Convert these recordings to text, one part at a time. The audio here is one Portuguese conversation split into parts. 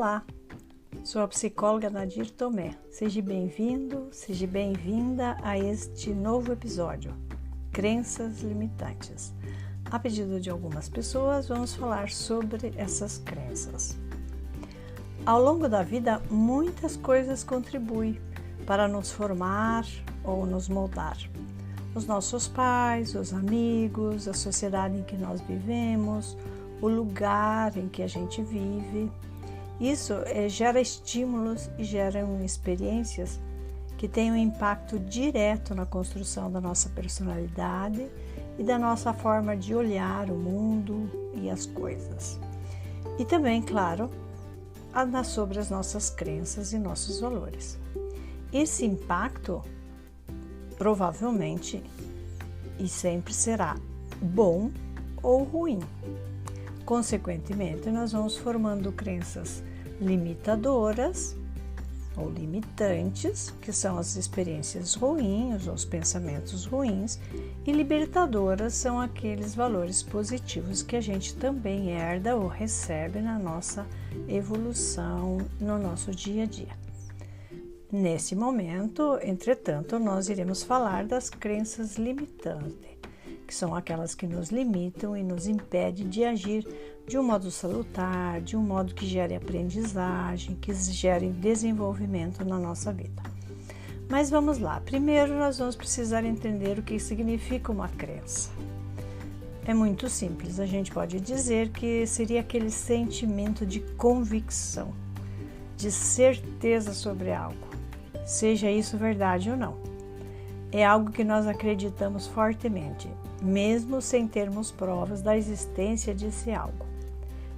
Olá, sou a psicóloga Nadir Tomé. Seja bem-vindo, seja bem-vinda a este novo episódio, Crenças Limitantes. A pedido de algumas pessoas, vamos falar sobre essas crenças. Ao longo da vida, muitas coisas contribuem para nos formar ou nos moldar. Os nossos pais, os amigos, a sociedade em que nós vivemos, o lugar em que a gente vive. Isso gera estímulos e geram experiências que têm um impacto direto na construção da nossa personalidade e da nossa forma de olhar o mundo e as coisas. E também, claro, sobre as nossas crenças e nossos valores. Esse impacto provavelmente e sempre será bom ou ruim. Consequentemente, nós vamos formando crenças limitadoras ou limitantes, que são as experiências ruins, os pensamentos ruins, e libertadoras são aqueles valores positivos que a gente também herda ou recebe na nossa evolução, no nosso dia a dia. Nesse momento, entretanto, nós iremos falar das crenças limitantes, que são aquelas que nos limitam e nos impedem de agir de um modo salutar, de um modo que gere aprendizagem, que gere desenvolvimento na nossa vida. Mas vamos lá, primeiro nós vamos precisar entender o que significa uma crença. É muito simples, a gente pode dizer que seria aquele sentimento de convicção, de certeza sobre algo, seja isso verdade ou não. É algo que nós acreditamos fortemente, mesmo sem termos provas da existência desse algo.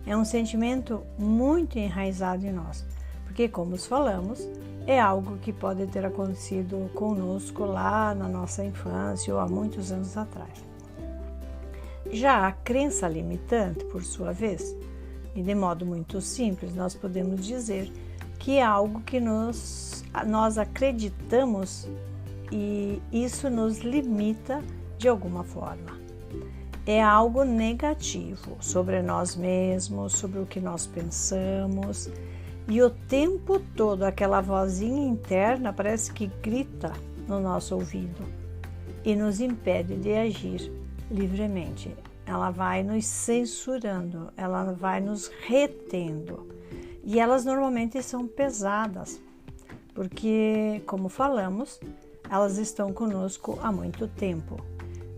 É um sentimento muito enraizado em nós, porque, como falamos, é algo que pode ter acontecido conosco lá na nossa infância ou há muitos anos atrás. Já a crença limitante, por sua vez, e de modo muito simples, nós podemos dizer que é algo que nós acreditamos e isso nos limita de alguma forma. É algo negativo sobre nós mesmos, sobre o que nós pensamos, e o tempo todo aquela vozinha interna parece que grita no nosso ouvido e nos impede de agir livremente. Ela vai nos censurando, ela vai nos retendo, e elas normalmente são pesadas, porque, como falamos, elas estão conosco há muito tempo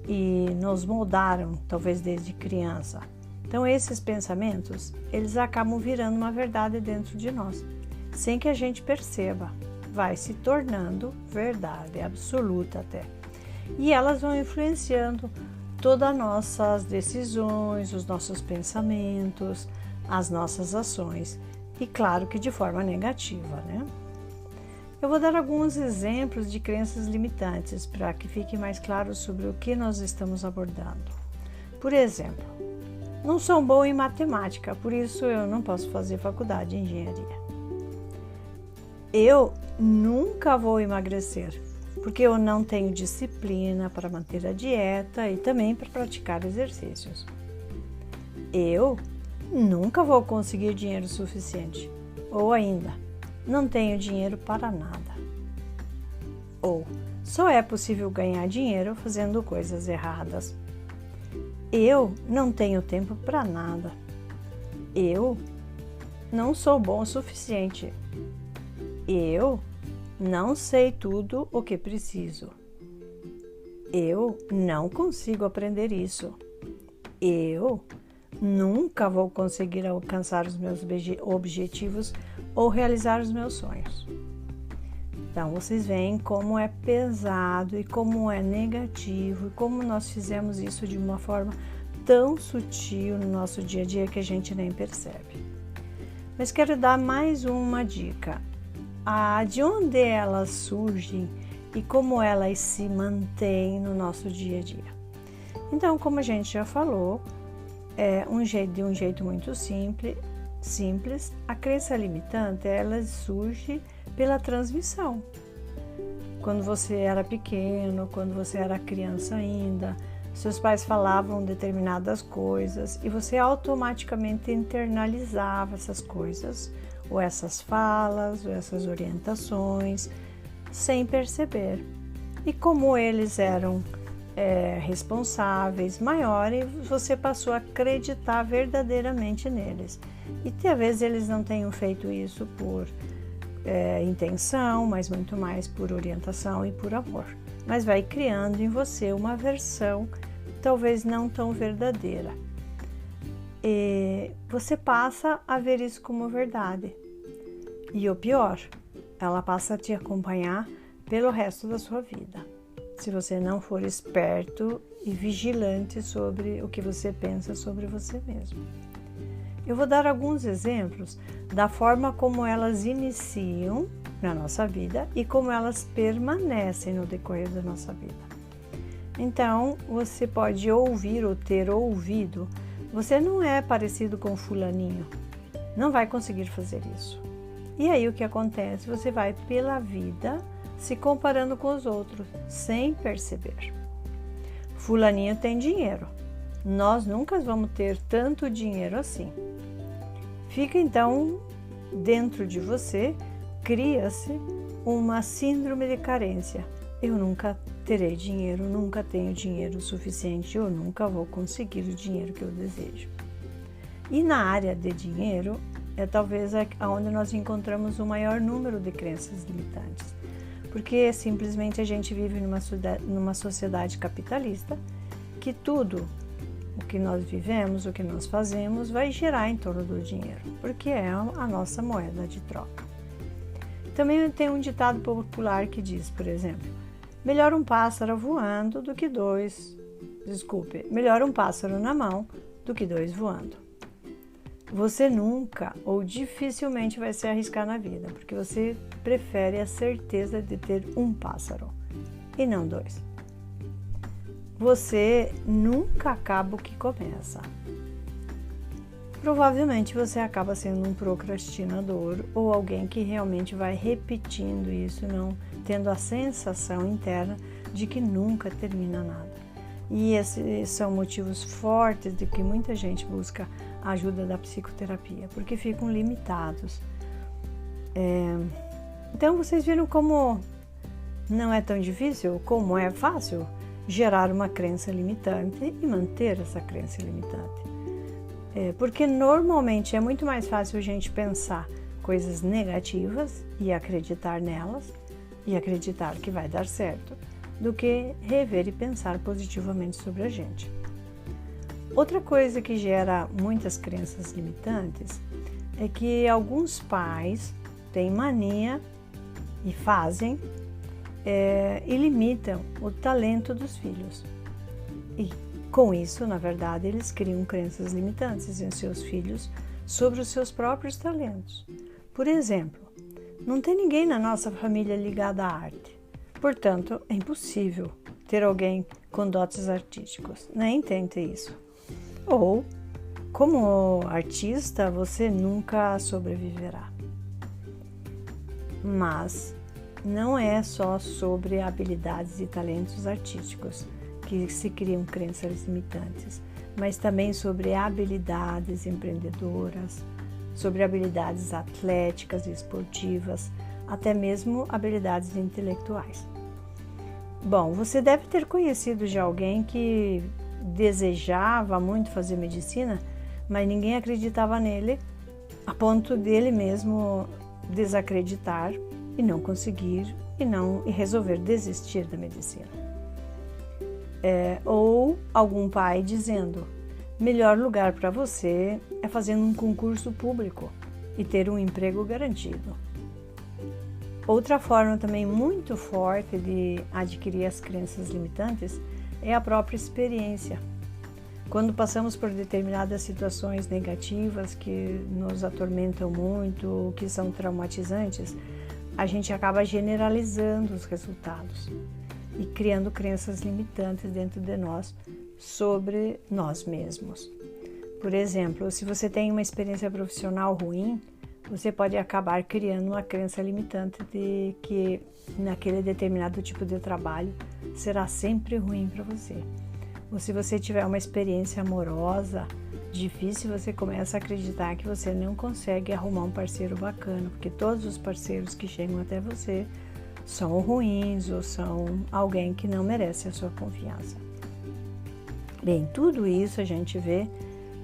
e nos moldaram, talvez desde criança. Então, esses pensamentos, eles acabam virando uma verdade dentro de nós, sem que a gente perceba. Vai se tornando verdade absoluta até. E elas vão influenciando todas as nossas decisões, os nossos pensamentos, as nossas ações. E claro que de forma negativa, né? Eu vou dar alguns exemplos de crenças limitantes para que fique mais claro sobre o que nós estamos abordando. Por exemplo, não sou bom em matemática, por isso eu não posso fazer faculdade de engenharia. Eu nunca vou emagrecer, porque eu não tenho disciplina para manter a dieta e também para praticar exercícios. Eu nunca vou conseguir dinheiro suficiente, ou ainda, não tenho dinheiro para nada. Ou só é possível ganhar dinheiro fazendo coisas erradas. Eu não tenho tempo para nada. Eu não sou bom o suficiente. Eu não sei tudo o que preciso. Eu não consigo aprender isso. Eu nunca vou conseguir alcançar os meus objetivos ou realizar os meus sonhos. Então, vocês veem como é pesado e como é negativo e como nós fizemos isso de uma forma tão sutil no nosso dia a dia que a gente nem percebe. Mas quero dar mais uma dica. De onde elas surgem e como elas se mantêm no nosso dia a dia. Então, como a gente já falou, de um jeito muito simples, a crença limitante, ela surge pela transmissão. Quando você era pequeno, quando você era criança ainda, seus pais falavam determinadas coisas e você automaticamente internalizava essas coisas ou essas falas, ou essas orientações, sem perceber. E como eles eram responsáveis, maiores, você passou a acreditar verdadeiramente neles. E talvez eles não tenham feito isso por intenção, mas muito mais por orientação e por amor. Mas vai criando em você uma versão talvez não tão verdadeira. E você passa a ver isso como verdade. E o pior, ela passa a te acompanhar pelo resto da sua vida, se você não for esperto e vigilante sobre o que você pensa sobre você mesmo. Eu vou dar alguns exemplos da forma como elas iniciam na nossa vida e como elas permanecem no decorrer da nossa vida. Então, você pode ouvir ou ter ouvido: você não é parecido com fulaninho, não vai conseguir fazer isso. E aí o que acontece? Você vai pela vida se comparando com os outros, sem perceber. Fulaninho tem dinheiro, nós nunca vamos ter tanto dinheiro assim. Fica então dentro de você, cria-se uma síndrome de carência. Eu nunca terei dinheiro, nunca tenho dinheiro suficiente, eu nunca vou conseguir o dinheiro que eu desejo. E na área de dinheiro, é talvez onde nós encontramos o maior número de crenças limitantes. Porque simplesmente a gente vive numa sociedade capitalista que tudo o que nós vivemos, o que nós fazemos, vai girar em torno do dinheiro, porque é a nossa moeda de troca. Também tem um ditado popular que diz, por exemplo, melhor um pássaro voando do que melhor um pássaro na mão do que dois voando. Você nunca ou dificilmente vai se arriscar na vida, porque você prefere a certeza de ter um pássaro e não dois. Você nunca acaba o que começa. Provavelmente você acaba sendo um procrastinador ou alguém que realmente vai repetindo isso, não tendo a sensação interna de que nunca termina nada. E esses são motivos fortes de que muita gente busca a ajuda da psicoterapia, porque ficam limitados. Então vocês viram como não é tão difícil, como é fácil gerar uma crença limitante e manter essa crença limitante. Porque normalmente é muito mais fácil a gente pensar coisas negativas e acreditar nelas e acreditar que vai dar certo, do que rever e pensar positivamente sobre a gente. Outra coisa que gera muitas crenças limitantes é que alguns pais têm mania e fazem e limitam o talento dos filhos. E com isso, na verdade, eles criam crenças limitantes em seus filhos sobre os seus próprios talentos. Por exemplo, não tem ninguém na nossa família ligado à arte. Portanto, é impossível ter alguém com dotes artísticos. Nem tente isso. Ou, como artista, você nunca sobreviverá. Mas não é só sobre habilidades e talentos artísticos que se criam crenças limitantes, mas também sobre habilidades empreendedoras, sobre habilidades atléticas e esportivas, até mesmo habilidades intelectuais. Bom, você deve ter conhecido já alguém que desejava muito fazer medicina, mas ninguém acreditava nele, a ponto dele mesmo desacreditar e não conseguir e resolver desistir da medicina. Ou algum pai dizendo: melhor lugar para você é fazendo um concurso público e ter um emprego garantido. Outra forma também muito forte de adquirir as crenças limitantes é a própria experiência. Quando passamos por determinadas situações negativas que nos atormentam muito, que são traumatizantes, a gente acaba generalizando os resultados e criando crenças limitantes dentro de nós sobre nós mesmos. Por exemplo, se você tem uma experiência profissional ruim, você pode acabar criando uma crença limitante de que naquele determinado tipo de trabalho será sempre ruim para você. Ou se você tiver uma experiência amorosa difícil, você começa a acreditar que você não consegue arrumar um parceiro bacana, porque todos os parceiros que chegam até você são ruins ou são alguém que não merece a sua confiança. Bem, tudo isso a gente vê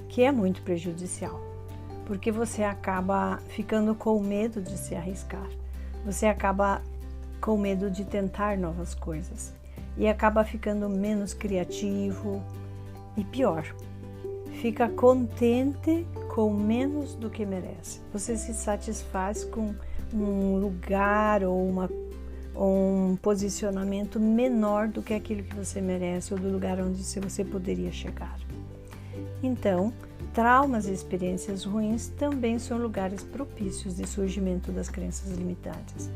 que é muito prejudicial, porque você acaba ficando com medo de se arriscar, você acaba com medo de tentar novas coisas e acaba ficando menos criativo e pior, fica contente com menos do que merece. Você se satisfaz com um lugar ou um posicionamento menor do que aquilo que você merece ou do lugar onde você poderia chegar. Então, traumas e experiências ruins também são lugares propícios de surgimento das crenças limitantes,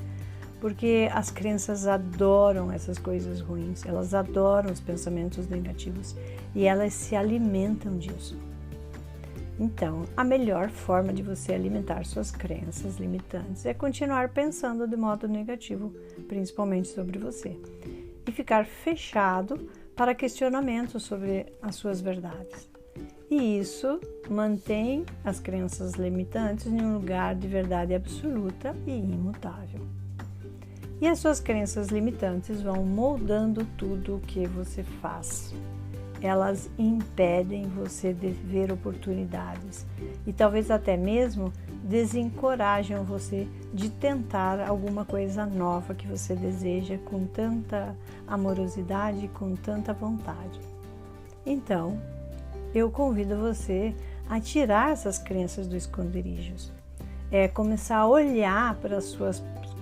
porque as crenças adoram essas coisas ruins, elas adoram os pensamentos negativos e elas se alimentam disso. Então, a melhor forma de você alimentar suas crenças limitantes é continuar pensando de modo negativo, principalmente sobre você, e ficar fechado para questionamentos sobre as suas verdades. E isso mantém as crenças limitantes em um lugar de verdade absoluta e imutável. E as suas crenças limitantes vão moldando tudo o que você faz. Elas impedem você de ver oportunidades e talvez até mesmo desencorajam você de tentar alguma coisa nova que você deseja com tanta amorosidade e com tanta vontade. Então, eu convido você a tirar essas crenças do esconderijo, começar a olhar para os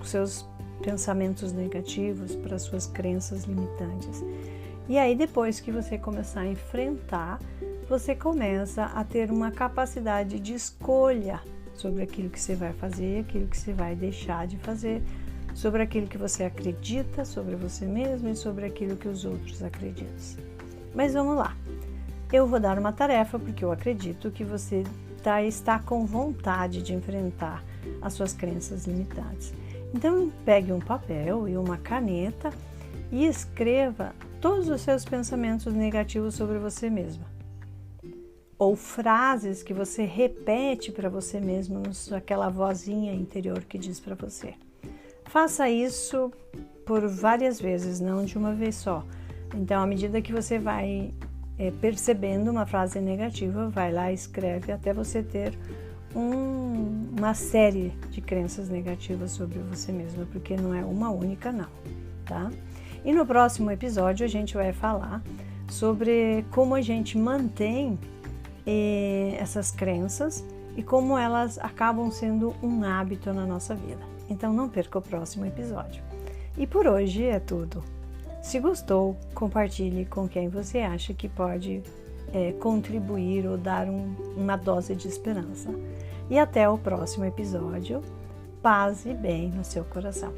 seus pensamentos negativos, para as suas crenças limitantes. E aí, depois que você começar a enfrentar, você começa a ter uma capacidade de escolha sobre aquilo que você vai fazer, aquilo que você vai deixar de fazer, sobre aquilo que você acredita, sobre você mesmo e sobre aquilo que os outros acreditam. Mas vamos lá. Eu vou dar uma tarefa porque eu acredito que você está com vontade de enfrentar as suas crenças limitantes. Então, pegue um papel e uma caneta e escreva todos os seus pensamentos negativos sobre você mesma. Ou frases que você repete para você mesmo, aquela vozinha interior que diz para você. Faça isso por várias vezes, não de uma vez só. Então, à medida que você vai percebendo uma frase negativa, vai lá e escreve até você ter uma série de crenças negativas sobre você mesma, porque não é uma única não, tá? E no próximo episódio a gente vai falar sobre como a gente mantém essas crenças e como elas acabam sendo um hábito na nossa vida. Então não perca o próximo episódio. E por hoje é tudo. Se gostou, compartilhe com quem você acha que pode contribuir ou dar uma dose de esperança. E até o próximo episódio. Paz e bem no seu coração.